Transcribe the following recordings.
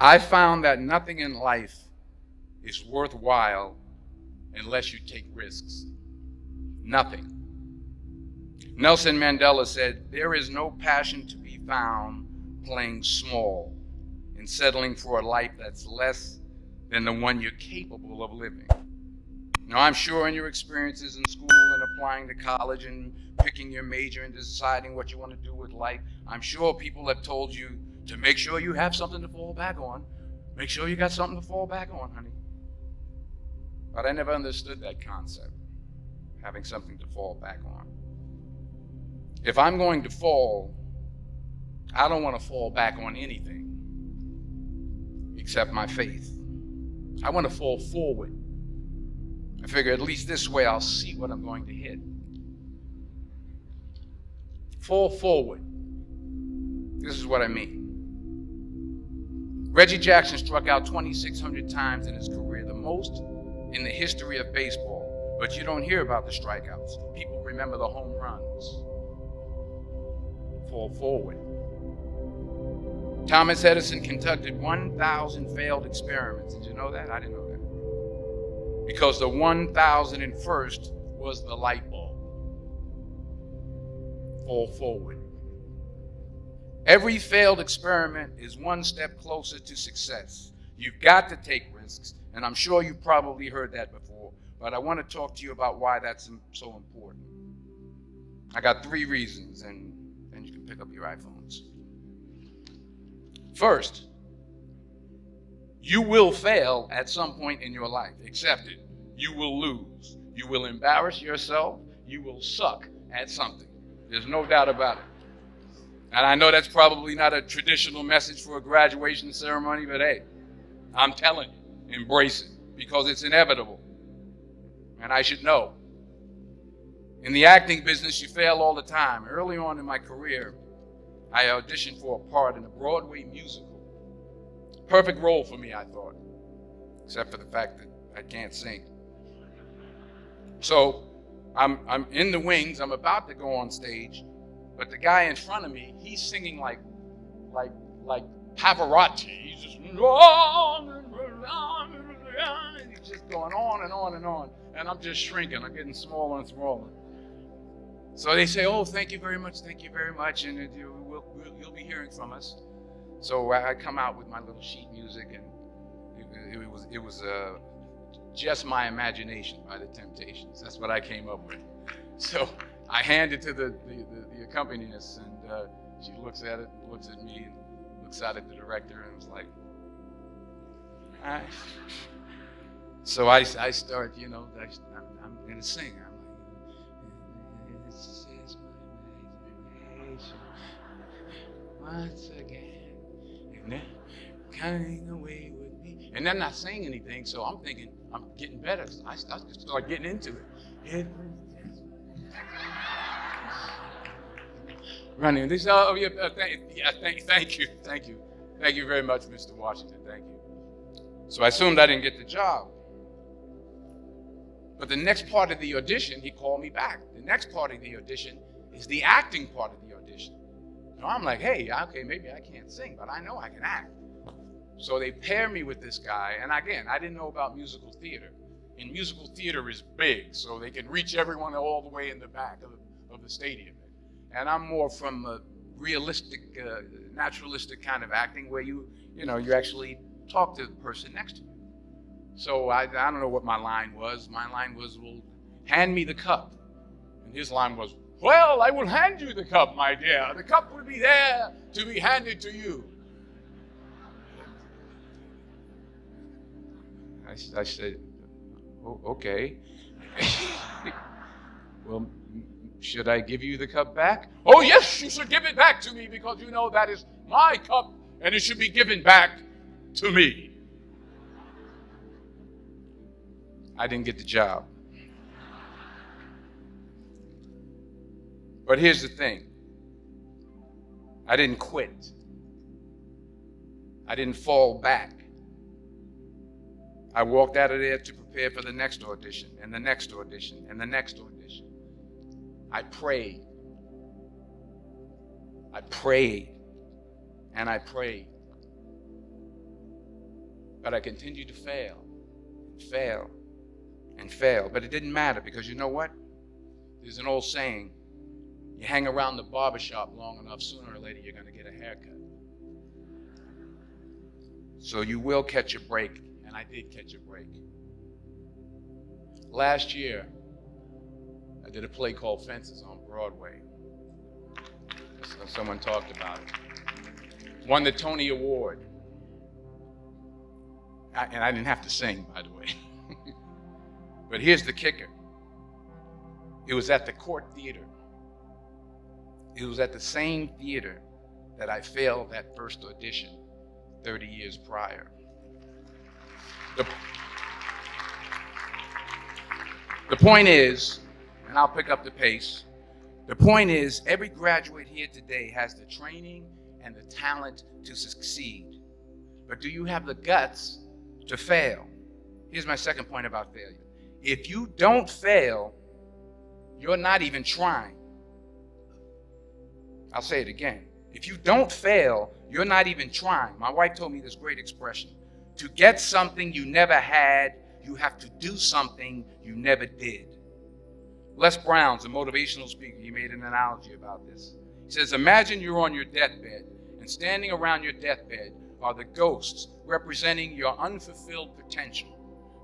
I found that nothing in life is worthwhile unless you take risks. Nothing. Nelson Mandela said, "There is no passion to be found playing small and settling for a life that's less than the one you're capable of living." Now, I'm sure in your experiences in school and applying to college and picking your major and deciding what you want to do with life, I'm sure people have told you to make sure you have something to fall back on. Make sure you got something to fall back on, honey. But I never understood that concept, having something to fall back on. If I'm going to fall, I don't want to fall back on anything except my faith. I want to fall forward. I figure at least this way I'll see what I'm going to hit. Fall forward. This is what I mean. Reggie Jackson struck out 2,600 times in his career, the most in the history of baseball. But you don't hear about the strikeouts. People remember the home runs. Fall forward. Thomas Edison conducted 1,000 failed experiments. Did you know that? I didn't know that. Because the 1,001st was the light bulb. Fall forward. Every failed experiment is one step closer to success. You've got to take risks, and I'm sure you've probably heard that before, but I want to talk to you about why that's so important. I got 3 reasons, and then you can pick up your iPhones. First, you will fail at some point in your life. Accept it. You will lose. You will embarrass yourself. You will suck at something. There's no doubt about it. And I know that's probably not a traditional message for a graduation ceremony, but hey, I'm telling you, embrace it because it's inevitable. And I should know. In the acting business, you fail all the time. Early on in my career, I auditioned for a part in a Broadway musical. Perfect role for me, I thought, except for the fact that I can't sing. So I'm in the wings. I'm about to go on stage, but the guy in front of me, he's singing like Pavarotti. He's just and he's just going on and on and on, and I'm just shrinking. I'm getting smaller and smaller. So they say, "Oh, thank you very much, and you'll be hearing from us." So I come out with my little sheet music, and it was just my imagination by the Temptations. That's what I came up with. So I hand it to the accompanist, and she looks at it, looks at me, and looks out at the director, and was like, "All right." So I start, I'm going to sing. I'm like, "It's just my imagination once again, and they're coming away with me." And they're not saying anything, so I'm thinking I'm getting better. So I start getting into it. Running. They say, "Oh, yeah, thank you very much, Mr. Washington. Thank you." So I assumed I didn't get the job. But the next part of the audition, he called me back. The next part of the audition is the acting part of the audition. So I'm like, hey, okay, maybe I can't sing, but I know I can act. So they pair me with this guy, and again, I didn't know about musical theater. And musical theater is big, so they can reach everyone all the way in the back of the stadium. And I'm more from a realistic, naturalistic kind of acting where you actually talk to the person next to you. So I don't know what my line was. My line was, "Well, hand me the cup." And his line was, "Well, I will hand you the cup, my dear. The cup will be there to be handed to you." I said, "Oh, okay." "Well, should I give you the cup back?" "Oh, yes, you should give it back to me because you know that is my cup and it should be given back to me." I didn't get the job. But here's the thing. I didn't quit. I didn't fall back. I walked out of there to prepare for the next audition and the next audition and the next audition. I prayed. I prayed and I prayed. But I continued to fail and fail and fail. But it didn't matter, because you know what? There's an old saying, you hang around the barbershop long enough, sooner or later you're going to get a haircut. So you will catch a break, and I did catch a break. Last year, I did a play called Fences on Broadway. Someone talked about it. Won the Tony Award. And I didn't have to sing, by the way. But here's the kicker. It was at the Court Theater. It was at the same theater that I failed that first audition 30 years prior. The point is, and I'll pick up the pace, the point is, every graduate here today has the training and the talent to succeed. But do you have the guts to fail? Here's my second point about failure. If you don't fail, you're not even trying. I'll say it again. If you don't fail, you're not even trying. My wife told me this great expression. To get something you never had, you have to do something you never did. Les Brown's a motivational speaker. He made an analogy about this. He says, imagine you're on your deathbed, and standing around your deathbed are the ghosts representing your unfulfilled potential.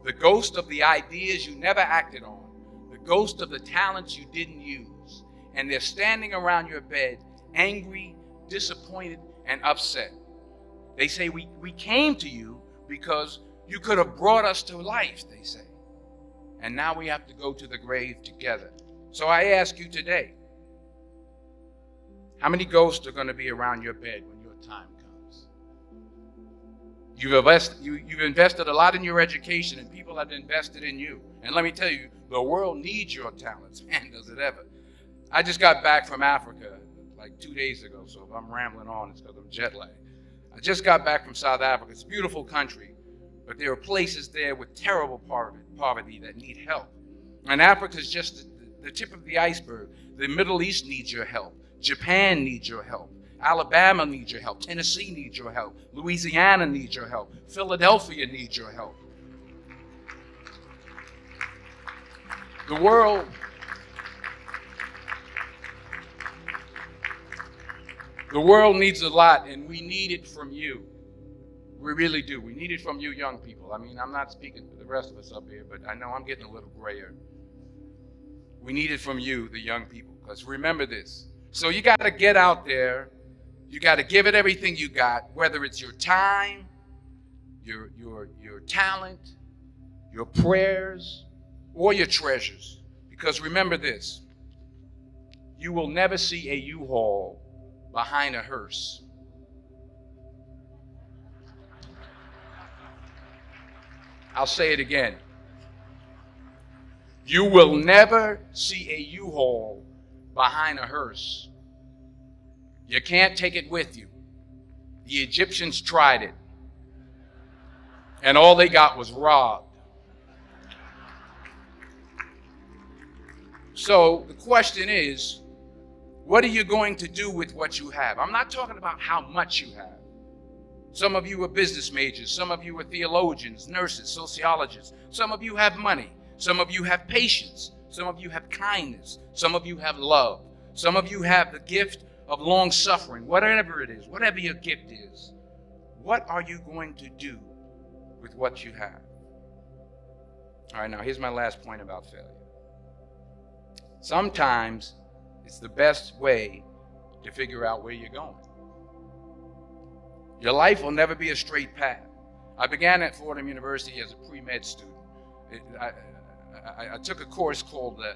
The ghost of the ideas you never acted on. The ghost of the talents you didn't use. And they're standing around your bed, angry, disappointed, and upset. They say, we came to you because you could have brought us to life, they say. And now we have to go to the grave together. So I ask you today, how many ghosts are going to be around your bed when your time comes? You've invested a lot in your education, and people have invested in you. And let me tell you, the world needs your talents. Man, does it ever. I just got back from Africa like 2 days ago, so if I'm rambling on, it's because I'm jet lagged. I just got back from South Africa. It's a beautiful country, but there are places there with terrible poverty that need help. And Africa is just the tip of the iceberg. The Middle East needs your help. Japan needs your help. Alabama needs your help. Tennessee needs your help. Louisiana needs your help. Philadelphia needs your help. The world needs a lot, and we need it from you. We really do. We need it from you young people. I mean, I'm not speaking for the rest of us up here, but I know I'm getting a little grayer. We need it from you, the young people, because remember this. So you got to get out there. You got to give it everything you got, whether it's your time, your talent, your prayers, or your treasures. Because remember this. You will never see a U-Haul behind a hearse. I'll say it again. You will never see a U-Haul behind a hearse. You can't take it with you. The Egyptians tried it, and all they got was robbed. So the question is, what are you going to do with what you have? I'm not talking about how much you have. Some of you are business majors. Some of you are theologians, nurses, sociologists. Some of you have money. Some of you have patience. Some of you have kindness. Some of you have love. Some of you have the gift of long suffering. Whatever it is, whatever your gift is, what are you going to do with what you have? All right, now here's my last point about failure. Sometimes it's the best way to figure out where you're going. Your life will never be a straight path. I began at Fordham University as a pre-med student. I took a course called the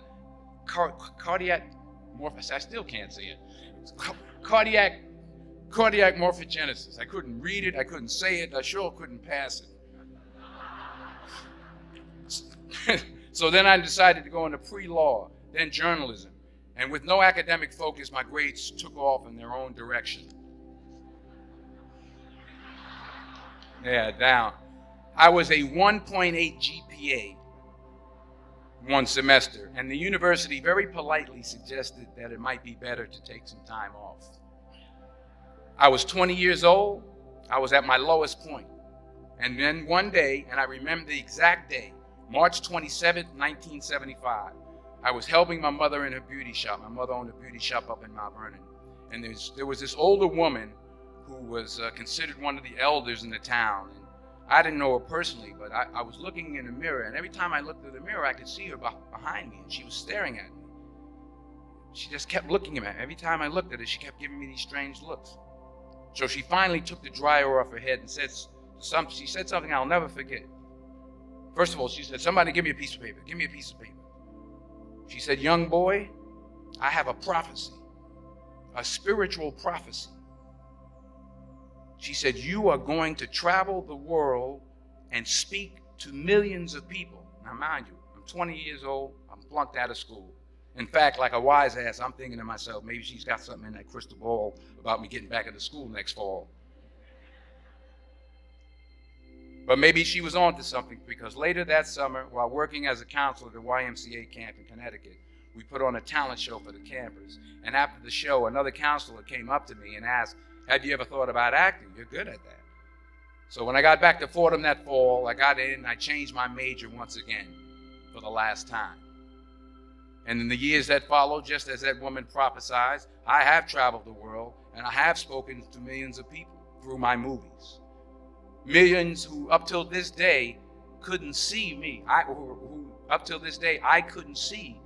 cardiac morphogenesis. I still can't say it. Cardiac morphogenesis. I couldn't read it. I couldn't say it. I sure couldn't pass it. So then I decided to go into pre-law, then journalism. And with no academic focus, my grades took off in their own direction. Yeah, down. I was a 1.8 GPA one semester, and the university very politely suggested that it might be better to take some time off. I was 20 years old. I was at my lowest point, And then one day, and I remember the exact day, March 27th, 1975, I was helping my mother in her beauty shop. My mother owned a beauty shop up in Mount Vernon. And there was this older woman who was considered one of the elders in the town. And I didn't know her personally, but I was looking in the mirror, and every time I looked through the mirror, I could see her behind me, and she was staring at me. She just kept looking at me. Every time I looked at her, she kept giving me these strange looks. So she finally took the dryer off her head and she said something I'll never forget. First of all, she said, "Somebody give me a piece of paper. Give me a piece of paper." She said, "Young boy, I have a prophecy, a spiritual prophecy." She said, "You are going to travel the world and speak to millions of people." Now, mind you, I'm 20 years old. I'm flunked out of school. In fact, like a wise ass, I'm thinking to myself, maybe she's got something in that crystal ball about me getting back into school next fall. But maybe she was on to something, because later that summer, while working as a counselor at the YMCA camp in Connecticut, we put on a talent show for the campers. And after the show, another counselor came up to me and asked, "Have you ever thought about acting? You're good at that." So when I got back to Fordham that fall, I got in and I changed my major once again for the last time. And in the years that followed, just as that woman prophesied, I have traveled the world and I have spoken to millions of people through my movies. Millions who up till this day couldn't see me. Who up till this day I couldn't see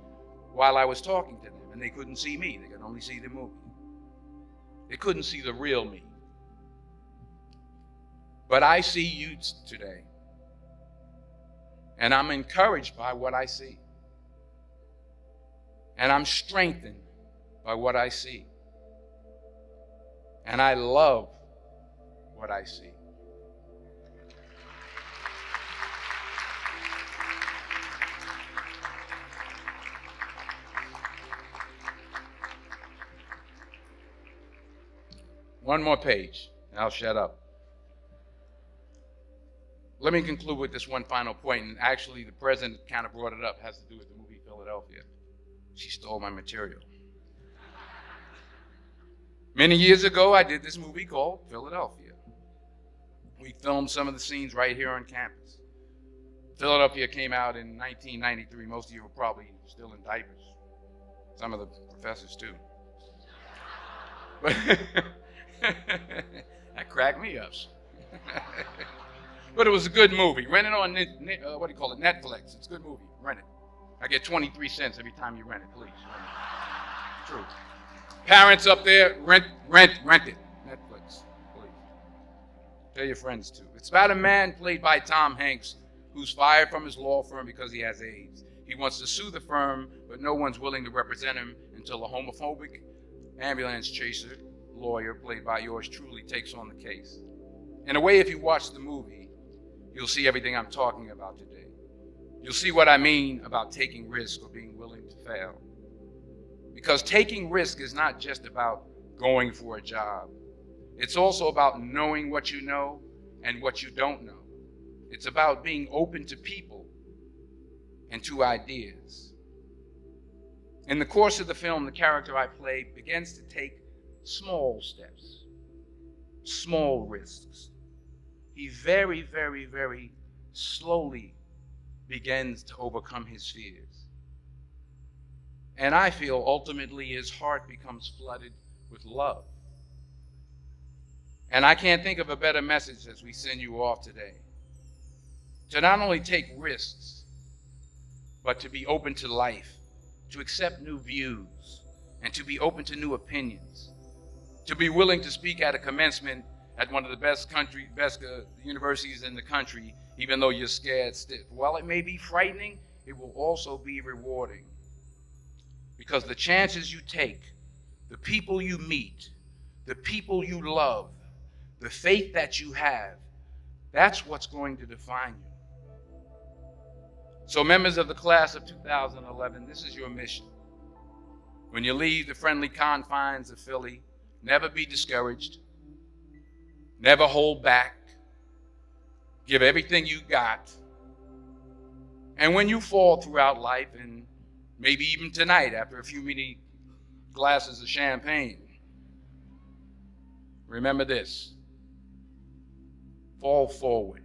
while I was talking to them, and they couldn't see me. They could only see the movie. They couldn't see the real me. But I see you today, and I'm encouraged by what I see. And I'm strengthened by what I see. And I love what I see. One more page, and I'll shut up. Let me conclude with this one final point, and actually the president kind of brought it up. It has to do with the movie Philadelphia. She stole my material. Many years ago, I did this movie called Philadelphia. We filmed some of the scenes right here on campus. Philadelphia came out in 1993. Most of you were probably still in diapers. Some of the professors too. But that cracked me up. But it was a good movie. Rent it on, Netflix. It's a good movie. Rent it. I get 23 cents every time you rent it, please. True. Parents up there, rent it. Netflix, please. Tell your friends too. It's about a man played by Tom Hanks who's fired from his law firm because he has AIDS. He wants to sue the firm, but no one's willing to represent him until a homophobic ambulance chaser lawyer, played by yours truly, takes on the case. In a way, if you watch the movie, you'll see everything I'm talking about today. You'll see what I mean about taking risk or being willing to fail. Because taking risk is not just about going for a job. It's also about knowing what you know and what you don't know. It's about being open to people and to ideas. In the course of the film, the character I play begins to take small steps, small risks. He very, very, very slowly begins to overcome his fears. And I feel ultimately his heart becomes flooded with love. And I can't think of a better message as we send you off today. To not only take risks, but to be open to life, to accept new views, and to be open to new opinions. To be willing to speak at a commencement at one of the best universities in the country, even though you're scared stiff. While it may be frightening, it will also be rewarding. Because the chances you take, the people you meet, the people you love, the faith that you have, that's what's going to define you. So members of the class of 2011, this is your mission. When you leave the friendly confines of Philly, never be discouraged. Never hold back. Give everything you got. And when you fall throughout life, and maybe even tonight after a few many glasses of champagne, remember this: fall forward.